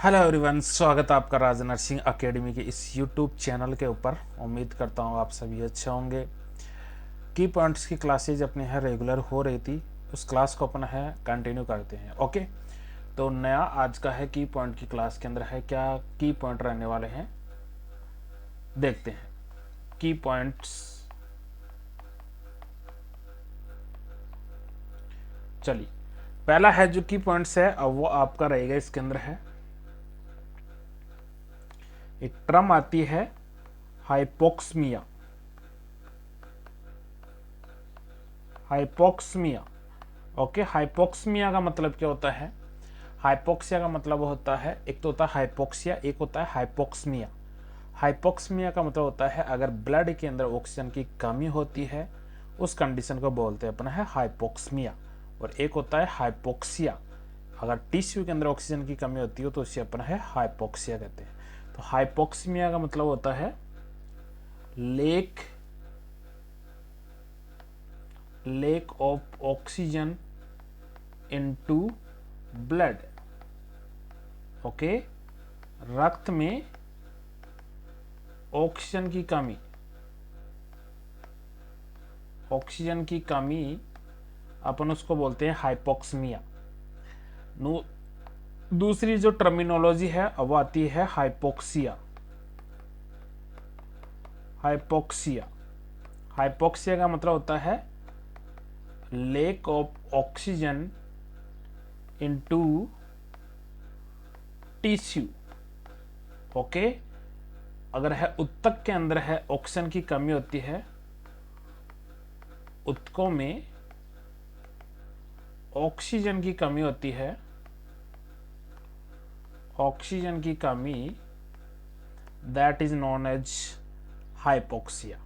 Hello everyone, स्वागत है आपका राज नर्सिंग एकेडमी के इस यूट्यूब चैनल के ऊपर। उम्मीद करता हूँ आप सभी अच्छे होंगे। की पॉइंट्स की क्लासेज अपने यहाँ रेगुलर हो रही थी, उस क्लास को अपना है कंटिन्यू करते हैं। ओके, तो नया आज का है की पॉइंट की क्लास के अंदर है क्या की पॉइंट रहने वाले हैं, देखते हैं। की पॉइंट्स, चलिए पहला है जो की पॉइंट्स है अब वो आपका रहेगा। इसके अंदर है एक टर्म आती है हाइपोक्समिया। हाइपोक्समिया, ओके। हाइपोक्समिया का मतलब क्या होता है? हाइपोक्सिया का मतलब होता है, एक तो होता है हाइपोक्सिया, एक होता है हाइपोक्समिया। हाइपोक्समिया का मतलब होता है अगर ब्लड के अंदर ऑक्सीजन की कमी होती है, उस कंडीशन को बोलते हैं अपना है हाइपोक्समिया। और एक होता है हाइपोक्सिया, अगर टिश्यू के अंदर ऑक्सीजन की कमी होती है तो उसे अपना है हाइपोक्सिया कहते हैं। तो हाइपोक्समिया का मतलब होता है lake of oxygen into blood. Okay, रक्त में ऑक्सीजन की कमी, ऑक्सीजन की कमी अपन उसको बोलते हैं हाइपोक्समिया। दूसरी जो टर्मिनोलॉजी है वो आती है हाइपोक्सिया। हाइपोक्सिया, हाइपोक्सिया का मतलब होता है lake of oxygen into tissue. Okay, अगर है उत्तक के अंदर है ऑक्सीजन की कमी होती है, उत्तकों में ऑक्सीजन की कमी होती है, ऑक्सीजन की कमी, that is known as hypoxia.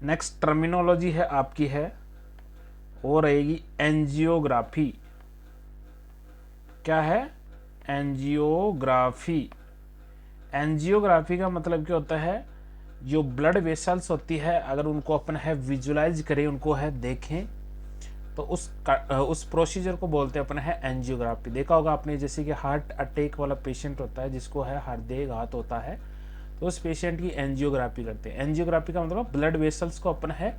Next terminology है आपकी है वो रहेगी एंजियोग्राफी। क्या है? एंजियोग्राफी। एंजियोग्राफी का मतलब क्या होता है? जो ब्लड वेसल्स होती है अगर उनको अपन है विजुलाइज करें, उनको है देखें, तो उस प्रोसीजर को बोलते हैं अपन है एंजियोग्राफी। देखा होगा आपने, जैसे कि हार्ट अटैक वाला पेशेंट होता है जिसको है हृदयघात होता है, तो उस पेशेंट की एंजियोग्राफी करते हैं। एंजियोग्राफी का मतलब ब्लड वेसल्स को अपन है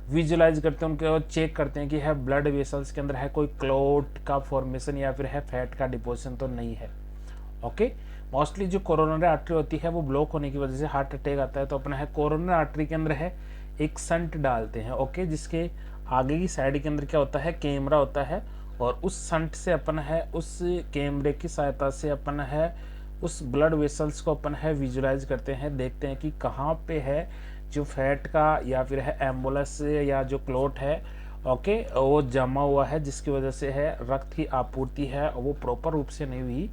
विजुलाइज करते हैं, उनको चेक करते हैं कि है ब्लड वेसल्स के अंदर है कोई क्लॉट का फॉर्मेशन या फिर है फैट का डिपोजिशन तो नहीं है। ओके, मोस्टली जो कोरोनरी आर्टरी होती है वो ब्लॉक होने की वजह से हार्ट अटैक आता है, तो अपना है कोरोनरी आर्टरी के अंदर है एक संट डालते हैं। ओके, जिसके आगे की साइड के अंदर क्या होता है, कैमरा होता है, और उस संट से अपन है उस कैमरे की सहायता से अपन है उस ब्लड वेसल्स को अपन है विजुलाइज करते हैं, देखते हैं कि कहाँ पे है जो फैट का या फिर है एम्बुलस या जो क्लोट है, ओके, वो जमा हुआ है, जिसकी वजह से है रक्त की आपूर्ति है वो प्रॉपर रूप से नहीं हुई,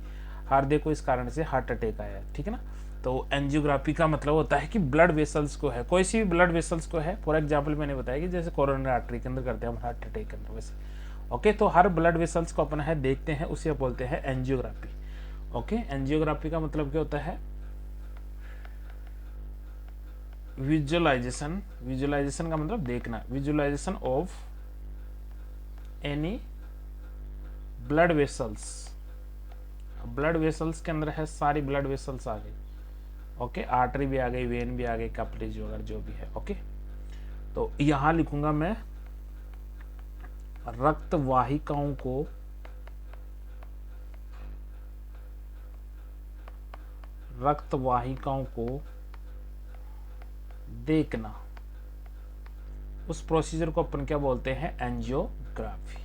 हृदय को इस कारण से हार्ट अटैक आया है। ठीक है ना? तो एंजियोग्राफी का मतलब होता है कि ब्लड वेसल्स को है, कोई सी भी ब्लड वेसल्स को है, फॉर एग्जाम्पल मैंने बताया कि जैसे कोरोनरी आर्टरी के अंदर करते हैं हम हार्ट अटैक के अंदर, वैसे। ओके, तो हर ब्लड वेसल्स को अपन है देखते हैं, उसे बोलते हैं एंजियोग्राफी। ओके, एंजियोग्राफी का मतलब क्या होता है? विजुअलाइजेशन। विजुअलाइजेशन का मतलब देखना, visualisation of any blood vessels. Blood vessels के अंदर है सारी ब्लड वेसल्स आ गई। ओके, आर्टरी भी आ गई, वेन भी आ गई, कैपिलरीज वगैरह जो भी है। ओके, तो यहां लिखूंगा मैं रक्त वाहिकाओं को, रक्त वाहिकाओं को देखना, उस प्रोसीजर को अपन क्या बोलते हैं? एंजियोग्राफी।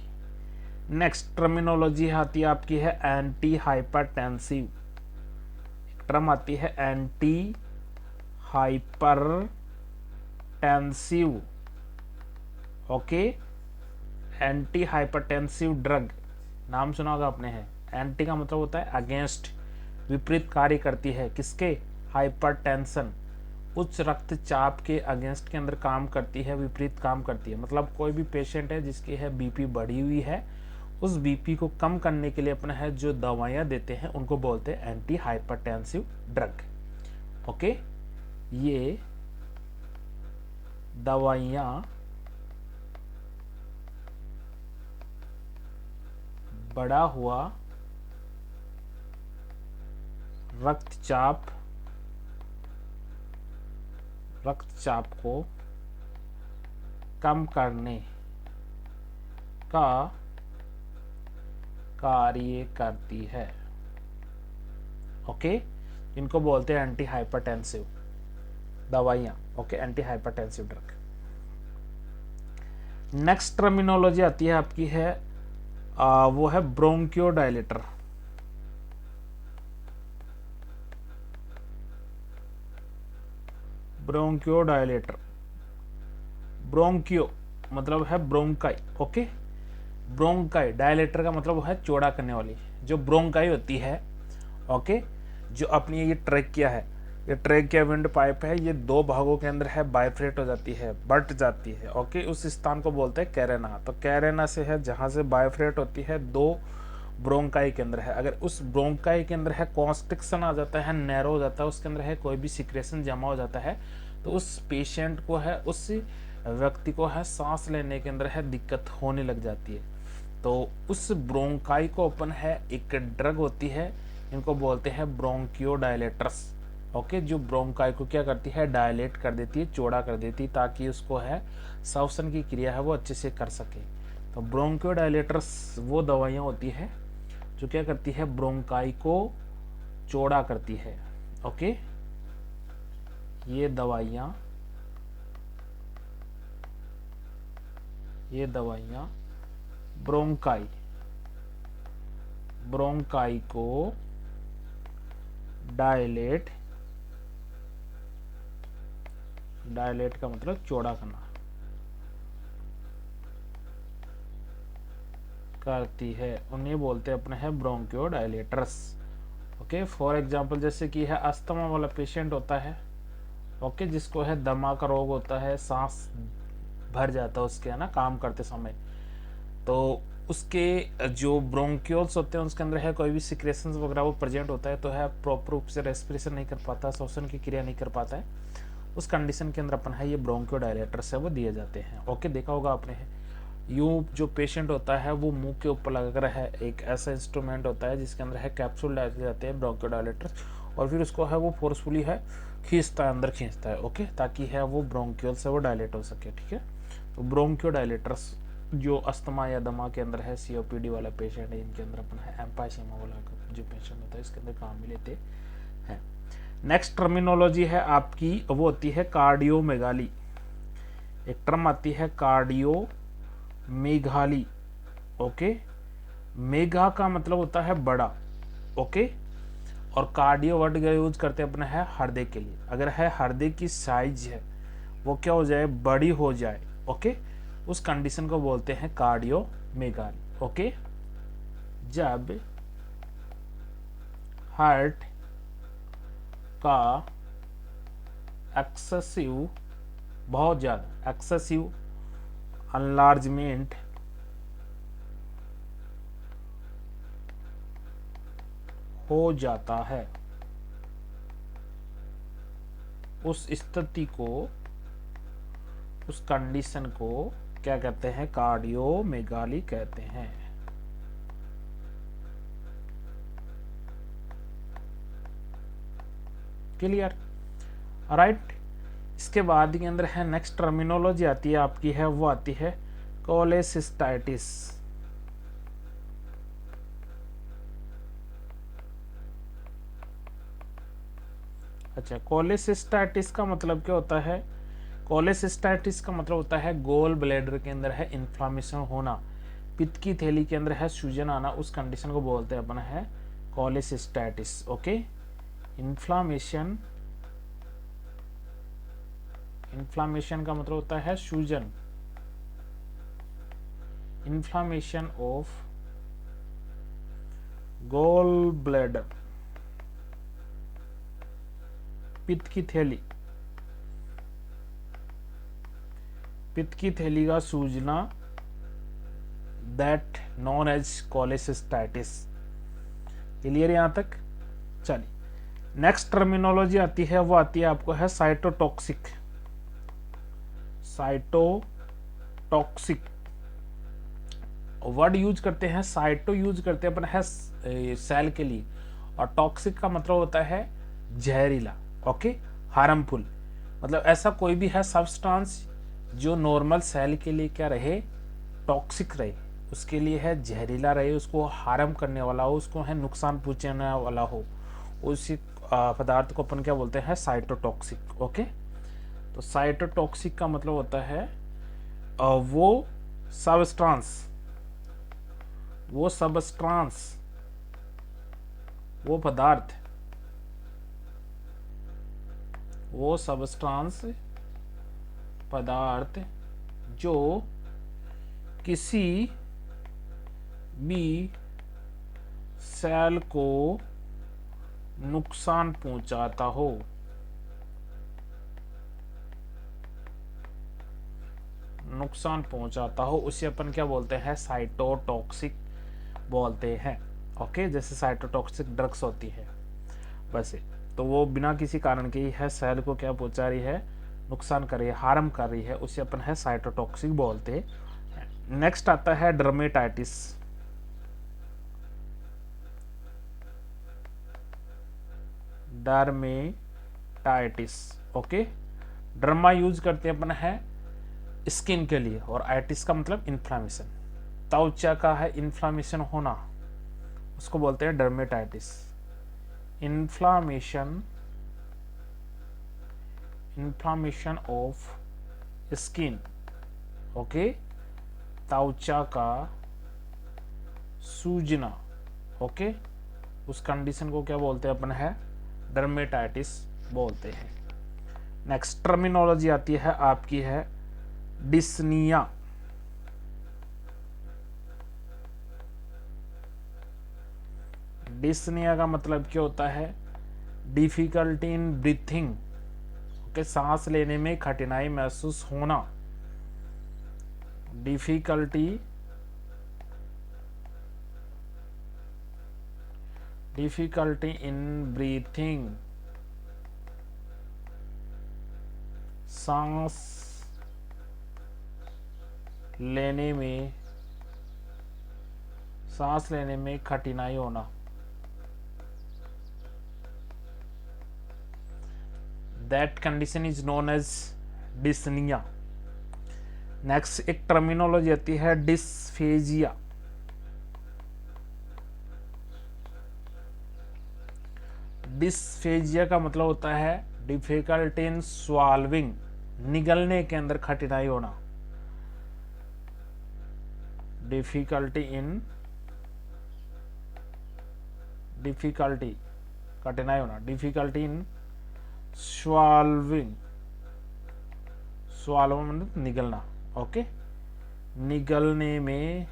नेक्स्ट टर्मिनोलॉजी आती है आपकी है एंटी हाइपरटेंसिव। टर्म आती है anti hypertensive. Okay, anti hypertensive drug, नाम सुना होगा आपने है। एंटी का मतलब होता है अगेंस्ट, विपरीत कार्य करती है किसके? हाइपरटेंशन, उच्च रक्तचाप के अगेंस्ट के अंदर काम करती है, विपरीत काम करती है। मतलब कोई भी पेशेंट है जिसकी है बीपी बढ़ी हुई है, उस बीपी को कम करने के लिए अपना है जो दवाइयाँ देते हैं उनको बोलते हैं एंटी हाइपरटेंसिव ड्रग। ओके, ये दवाइयाँ बढ़ा हुआ रक्तचाप को कम करने का कार्य करती है। ओके, इनको बोलते हैं एंटी हाइपरटेंसिव दवाइयाँ। Okay, anti hypertensive drug. Next terminology आती है आपकी है वो है ब्रोंकियोडायलेटर। ब्रोंकियोडायलेटर, ब्रोंकियो मतलब है ब्रोंकाई। ओके, ब्रोंकाई, डायलेटर का मतलब है चौड़ा करने वाली। जो ब्रोंकाई होती है, ओके, जो अपनी ये ट्रैकिया है, ये ट्रैकिया विंड पाइप है, ये दो भागों के अंदर है, बाइफ्रेट हो जाती है, बट जाती है। ओके, उस स्थान को बोलते हैं कैरेना। तो कैरेना से है जहां से बाइफ्रेट होती है, दो ब्रोंकाई के अंदर है। अगर उस ब्रोंकाई के अंदर है कॉन्स्ट्रिक्शन आ जाता है, नैरो हो जाता है, उसके अंदर है कोई भी सिक्रेशन जमा हो जाता है, तो उस पेशेंट को है, उस व्यक्ति को है सांस लेने के अंदर है दिक्कत होने लग जाती है। तो उस ब्रोंकाई को ओपन है एक ड्रग होती है, इनको बोलते हैं ब्रोंकियोडायलेटर्स। ओके, जो ब्रोंकाई को क्या करती है, डायलेट कर देती है, चौड़ा कर देती है, ताकि उसको है श्वसन की क्रिया है वो अच्छे से कर सके। तो ब्रोंकियोडायलेटर्स वो दवाइयाँ होती है जो क्या करती है, ब्रोंकाई को चौड़ा करती है। ओके, ये दवाइयाँ ब्रोंकाई को डायलेट का मतलब चौड़ा करना करती है, उन्हें बोलते हैं अपने है ब्रोंकियोडायलेटर्स। ओके, फॉर एग्जांपल जैसे कि है अस्थमा वाला पेशेंट होता है, ओके, जिसको है दमा का रोग होता है, सांस भर जाता है उसके, है ना, काम करते समय, तो उसके जो ब्रोंक्यूल्स होते हैं उसके अंदर है कोई भी सिक्रेशंस वगैरह वो प्रेजेंट होता है, तो है प्रॉपर रूप से रेस्पिरेशन नहीं कर पाता, श्वसन की क्रिया नहीं कर पाता है, उस कंडीशन के अंदर अपन है ये ब्रोंकियोडायलेटर्स है वो दिए जाते हैं। ओके, देखा होगा आपने है यूं जो पेशेंट होता है वो मुंह के ऊपर लगा है एक ऐसा इंस्ट्रूमेंट होता है जिसके अंदर है कैप्सूल डाले जाते हैं ब्रोंकियोडायलेटर्स, और फिर उसको है वो फोर्सफुली है खींचता है, अंदर खींचता है। ओके, ताकि है वो ब्रोंक्यूल से वो डायलेट हो सके। ठीक है, तो ब्रोंकियोडायलेटर्स जो अस्थमा या दमा के अंदर है, सीओपीडी वाला पेशेंट है, इनके अंदर अपन है एम्फाइसीमा वाला जो पेशेंट होता है इसके अंदर काम में लेते हैं। नेक्स्ट टर्मिनोलॉजी है आपकी वो होती है कार्डियोमेगाली। एक टर्म आती है कार्डियोमेगाली। ओके, मेगा का मतलब होता है बड़ा। ओके, और कार्डियो वर्ड यूज करते हैं अपने है हृदय के लिए। अगर है हृदय की साइज है वो क्या हो जाए, बड़ी हो जाए, ओके, उस कंडीशन को बोलते हैं कार्डियोमेगाली। ओके, जब हार्ट का एक्सेसिव, बहुत ज्यादा एक्सेसिव अनलार्जमेंट हो जाता है, उस स्थिति को, उस कंडीशन को क्या कहते हैं, कार्डियोमेगाली कहते हैं। Clear, right. इसके बाद के अंदर है नेक्स्ट टर्मिनोलॉजी आती है आपकी है वो आती है कोलेसिस्टाइटिस। अच्छा, कोलेसिस्टाइटिस का मतलब क्या होता है, कोलेसिस्टाइटिस का मतलब होता है गोल ब्लैडर के अंदर है इन्फ्लामेशन होना, पित्त की थैली के अंदर है सूजन आना, उस कंडीशन को बोलते हैं अपना है कोलेसिस्टाइटिस। ओके, इन्फ्लामेशन, इन्फ्लामेशन का मतलब होता है सूजन, इन्फ्लामेशन ऑफ गोल ब्लैडर, पित्त की थैली, पित्त की थैली का सूजना, that known as cholecystitis. Clear यहां तक? चलिए, नेक्स्ट टर्मिनोलॉजी आती है वो आती है आपको है साइटोटॉक्सिक। साइटोटॉक्सिक वर्ड यूज करते हैं, साइटो यूज करते हैं अपन है सेल के लिए, और टॉक्सिक का मतलब होता है जहरीला, ओके, हार्मफुल, मतलब ऐसा कोई भी है सब्सटेंस जो नॉर्मल सेल के लिए क्या रहे, टॉक्सिक रहे, उसके लिए है जहरीला रहे, उसको हार्म करने वाला हो, उसको है नुकसान पहुंचाने वाला हो, उसी पदार्थ को अपन क्या बोलते हैं, साइटोटॉक्सिक, ओके। तो साइटोटॉक्सिक का मतलब होता है वो सबस्टांस, वो पदार्थ, वो सबस्टांस पदार्थ जो किसी भी सेल को नुकसान पहुंचाता हो, उसे अपन क्या बोलते हैं, साइटोटॉक्सिक बोलते हैं, ओके। जैसे साइटोटॉक्सिक ड्रग्स होती है वैसे, तो वो बिना किसी कारण के ही है सेल को क्या पहुंचा रही है, नुकसान कर रही है, हार्म कर रही है, उसे अपन है साइटोटॉक्सिक बोलते हैं। नेक्स्ट आता है डर्मेटाइटिस। ओके। डर्मा यूज करते हैं अपन है स्किन के लिए, और आइटिस का मतलब इन्फ्लामेशन, त्वचा का है इन्फ्लामेशन होना, उसको बोलते हैं dermatitis. Inflammation of skin, okay, त्वचा का सूजना, ओके, उस कंडीशन को क्या बोलते हैं अपन है, डर्मेटाइटिस बोलते हैं। नेक्स्ट टर्मिनोलॉजी आती है आपकी है डिस्निया। डिस्निया का मतलब क्या होता है, डिफिकल्टी इन ब्रीथिंग, ओके, सांस लेने में कठिनाई महसूस होना, डिफिकल्टी इन ब्रीथिंग, सांस लेने में कठिनाई होना, that condition is known as dyspnoea. Next एक टर्मिनोलॉजी आती है डिस्फेजिया। डिस्फेजिया का मतलब होता है डिफिकल्टी इन स्वाल्विंग, निगलने के अंदर कठिनाई होना, डिफिकल्टी इन स्वाल्विंग, मतलब निगलना, ओके, निगलने में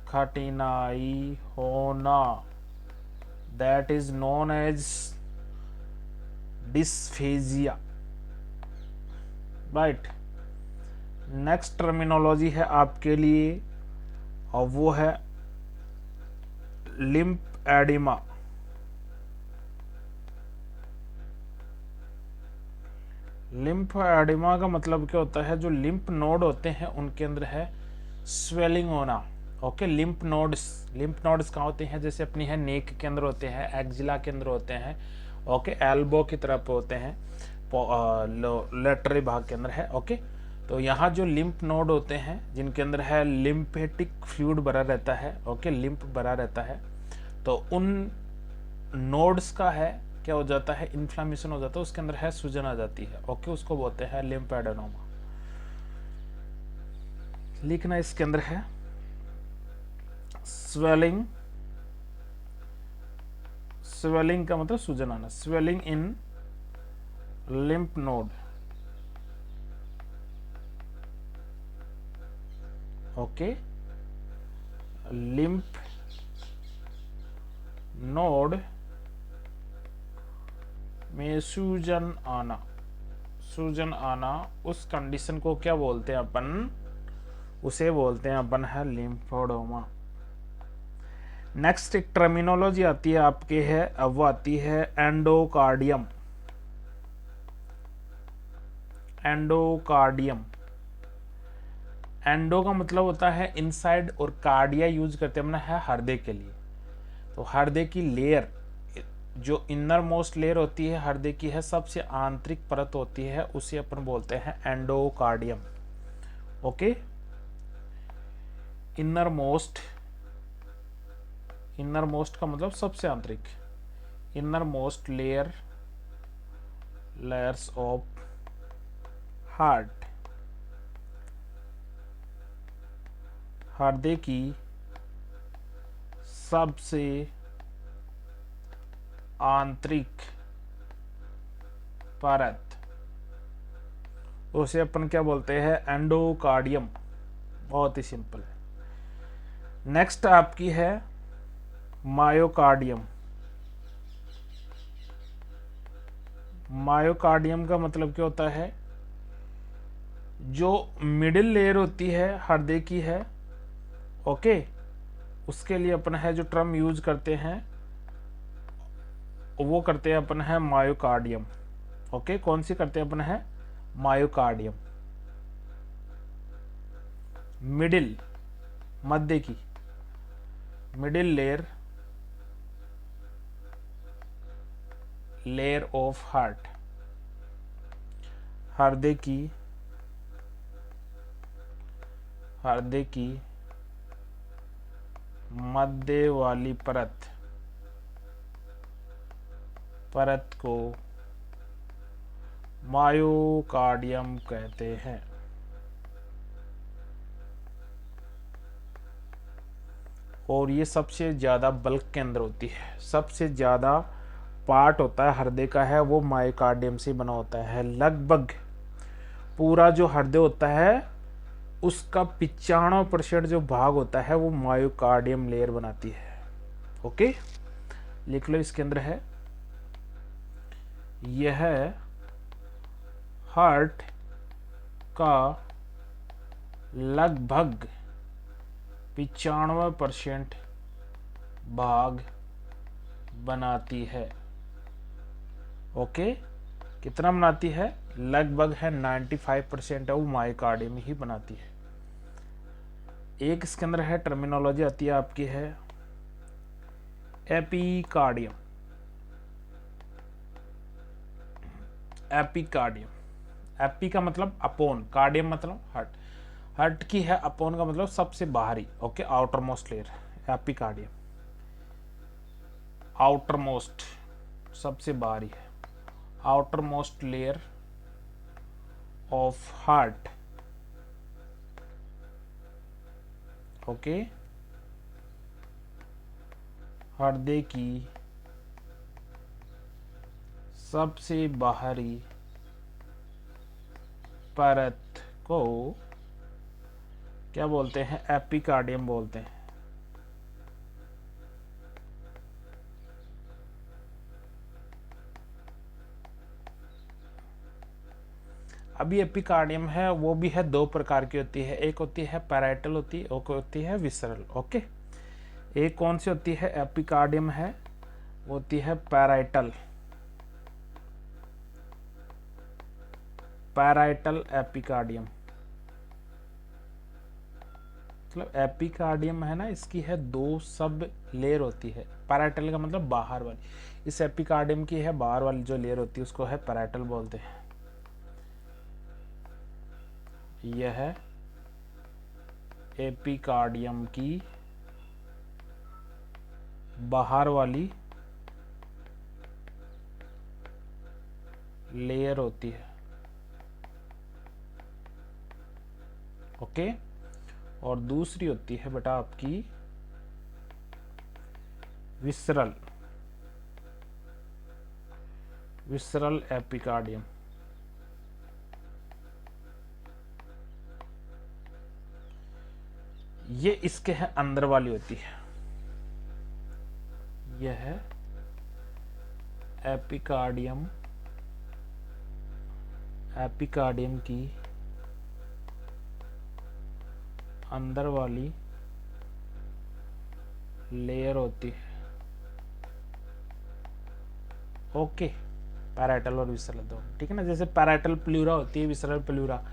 कठिनाई होना, that is known as dysphagia, right. Next terminology है आपके लिए और वो है लिम्फ एडिमा। लिम्फ एडिमा का मतलब क्या होता है, जो लिम्फ नोड होते हैं उनके अंदर है स्वेलिंग होना, ओके। लिम्फ नोड्स कहाँ होते हैं, जैसे अपनी है नेक के अंदर होते हैं, एक्जिला के अंदर होते हैं, ओके, एल्बो की तरफ होते हैं, लेटरल भाग के अंदर है, ओके। तो यहाँ जो लिम्फ नोड होते हैं जिनके अंदर है लिम्फेटिक फ्लूइड भरा रहता है, ओके, लिम्फ भरा रहता है, तो उन नोड्स का है क्या हो जाता है, इन्फ्लामेशन हो जाता है, उसके अंदर है सूजन आ जाती है, ओके, उसको बोलते हैं लिम्फेडेनोमा। लिखना इसके अंदर है स्वेलिंग का मतलब सूजन आना, swelling in lymph node, okay, lymph node में सूजन आना, उस कंडीशन को क्या बोलते हैं अपन, उसे बोलते हैं अपन है लिम्फोडोमा। नेक्स्ट एक टर्मिनोलॉजी आती है आपके है, अब वो आती है एंडोकार्डियम। एंडो का मतलब होता है इनसाइड, और कार्डिया यूज करते हैं अपना है हृदय के लिए। तो हृदय की लेयर, जो इनर मोस्ट लेयर होती है हृदय की है, सबसे आंतरिक परत होती है, उसे अपन बोलते हैं endocardium. Okay, inner most, inner most का मतलब सबसे आंतरिक, inner most layer, layers of heart, हृदय की सबसे आंतरिक परत, उसे अपन क्या बोलते हैं, एंडोकार्डियम। बहुत ही सिंपल है। नेक्स्ट आपकी है मायोकार्डियम। मायोकार्डियम का मतलब क्या होता है, जो मिडिल लेयर होती है हृदय की है, ओके, उसके लिए अपन है जो टर्म यूज करते हैं वो करते हैं अपन है मायोकार्डियम। ओके, कौन सी करते हैं अपन है, मायोकार्डियम। मिडिल, मध्य की, middle layer, layer of heart, हृदय की, हृदय की मध्य वाली परत, परत को मायोकार्डियम कहते हैं। और ये सबसे ज़्यादा बल्क के अंदर होती है, सबसे ज़्यादा पार्ट होता है हृदय का है वो मायोकार्डियम से बना होता है। लगभग पूरा जो हृदय होता है उसका 95% जो भाग होता है वो मायोकार्डियम लेयर बनाती है। ओके, लिख लो, इसके अंदर है, यह हार्ट का लगभग 95% भाग बनाती है। ओके, कितना बनाती है, लगभग है 95% है वो मायोकार्डियम ही बनाती है। एक इसके अंदर है टर्मिनोलॉजी आती है आपकी है एपिकार्डियम। एपिकार्डियम, एपी का मतलब अपोन, कार्डियम मतलब हार्ट, हार्ट की है अपोन का मतलब सबसे बाहरी। Okay, outer most layer, epicardium outer most, सबसे बाहरी है, outer most layer of heart. Okay, हृदय की सबसे बाहरी परत को क्या बोलते हैं, एपिकार्डियम बोलते हैं। अभी एपिकार्डियम है वो भी है, दो प्रकार की होती है, एक होती है पैराइटल होती है, एक होती है विसरल। ओके, एक कौन सी होती है एपिकार्डियम है, वो होती है पैराइटल, पैराइटल एपिकार्डियम। मतलब एपिकार्डियम है ना, इसकी है दो सब लेयर होती है। पैराइटल का मतलब बाहर वाली, इस एपिकार्डियम की है बाहर वाली जो लेयर होती है उसको है पैराइटल बोलते हैं। यह है एपिकार्डियम की बाहर वाली लेयर होती है। ओके, और दूसरी होती है बेटा आपकी विसरल, विसरल एपिकार्डियम। ये इसके है अंदर वाली होती है, यह है एपिकार्डियम, एपिकार्डियम की अंदर वाली लेयर होती है। ओके, पैराइटल और विसरल दो, ठीक है ना। जैसे पैराइटल प्लूरा होती है, विसरल प्लूरा,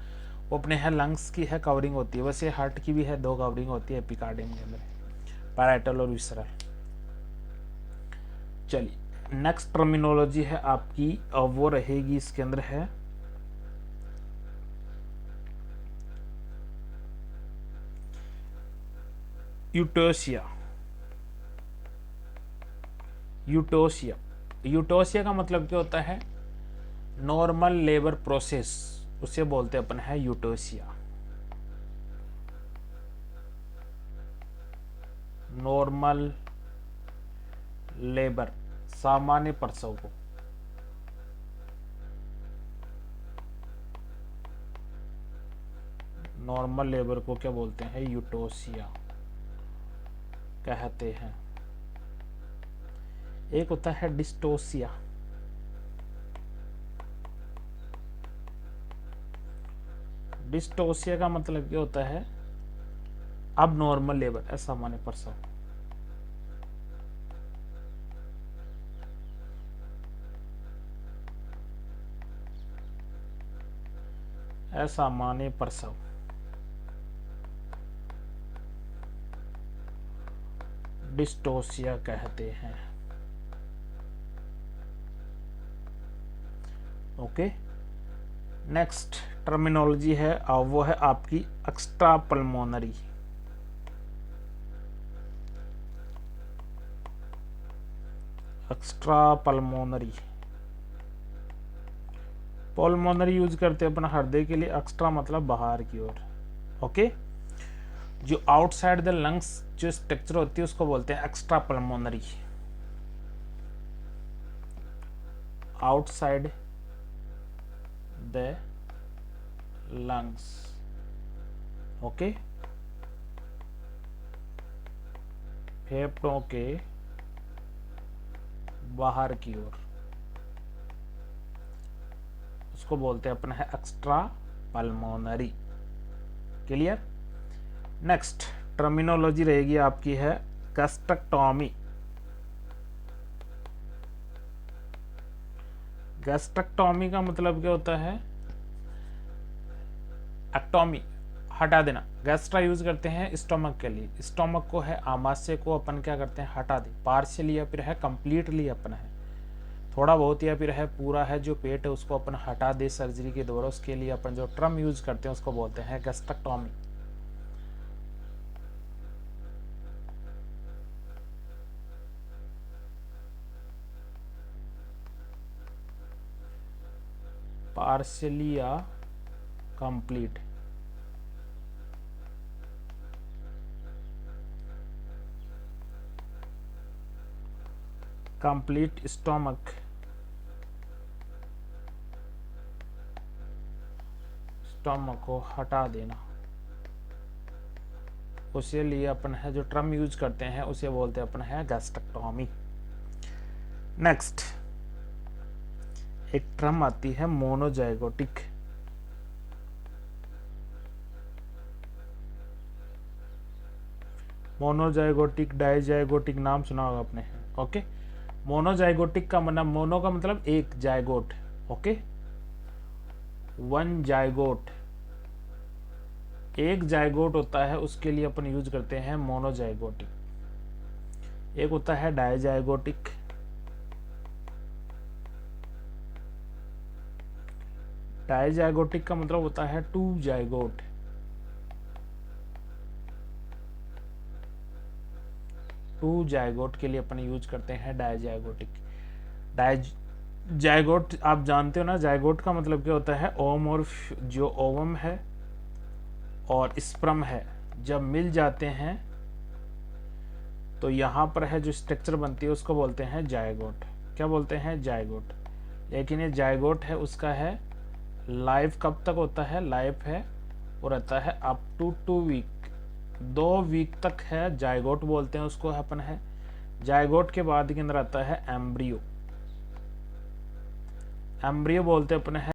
वो अपने है लंग्स की है कवरिंग होती है, वैसे हार्ट की भी है 2 कवरिंग होती है एपिकार्डियम के अंदर, पैराइटल और विसरल। चलिए नेक्स्ट टर्मिनोलॉजी है आपकी, वो रहेगी इसके अंदर है यूटोसिया। यूटोसिया, यूटोसिया का मतलब क्या होता है? नॉर्मल लेबर प्रोसेस, उसे बोलते हैं अपन है यूटोसिया। नॉर्मल लेबर, सामान्य प्रसव को नॉर्मल लेबर को क्या बोलते हैं? यूटोसिया कहते हैं। एक होता है डिस्टोसिया। डिस्टोसिया का मतलब क्या होता है? अब नॉर्मल लेबर, असामान्य प्रसव। असामान्य प्रसव, डिस्टोसिया कहते हैं। ओके, नेक्स्ट टर्मिनोलॉजी है वो है आपकी extra pulmonary. Extra pulmonary, pulmonary use करते हैं अपन हृदय के लिए, एक्स्ट्रा मतलब बाहर की ओर। ओके, जो आउटसाइड द लंग्स जो स्ट्रक्चर होती है उसको बोलते हैं extra pulmonary. Outside the lungs. Okay, फेफड़ों के बाहर की ओर, उसको बोलते हैं अपन है extra pulmonary. Clear? Next terminology रहेगी आपकी है गैस्ट्रेक्टोमी। गैस्ट्रेक्टोमी का मतलब क्या होता है? एक्टोमी, हटा देना। गैस्ट्रा यूज करते हैं स्टोमक के लिए, स्टोमक को है आमाशय को अपन क्या करते हैं? हटा दे, पार्शियली या फिर है कंप्लीटली अपन है थोड़ा बहुत या फिर है पूरा है जो पेट है उसको अपन हटा दे सर्जरी के द्वारा, उसके लिए अपन जो टर्म यूज करते हैं उसको बोलते हैं गैस्ट्रेक्टोमी। पार्शियली या कंप्लीट। कंप्लीट स्टोमक, स्टोमक को हटा देना, उसे लिए अपन है जो टर्म यूज करते हैं उसे बोलते हैं अपन है गैस्ट्रेक्टोमी। नेक्स्ट एक टर्म आती है मोनोजाइगोटिक। मोनोजाइगोटिक, डाइजाइगोटिक नाम सुना होगा आपने। ओके, मोनोजाइगोटिक का मतलब, मोनो का मतलब एक, जाइगोट। ओके, वन जाइगोट, एक जाइगोट होता है उसके लिए अपन यूज करते हैं मोनोजाइगोटिक। एक होता है डाइजाइगोटिक, डाइजाइगोटिक का मतलब होता है 2 जाइगोट। टू जाइगोट के लिए अपन यूज करते हैं डाइजाइगोटिक। जाइगोट आप जानते हो ना, जाइगोट का मतलब क्या होता है? ओवम और जो ओवम है और स्पर्म है जब मिल जाते हैं तो यहाँ पर है जो स्ट्रक्चर बनती है उसको बोलते हैं जाइगोट। क्या बोलते हैं? जाइगोट। लेकिन ये जाइगोट है उसका है लाइफ कब तक होता है? लाइफ है वो रहता है अप टू 2 वीक, 2 वीक तक है, जाइगोट बोलते हैं उसको अपन है। जाइगोट के बाद के अंदर आता है एम्ब्रियो। एम्ब्रियो बोलते हैं अपन है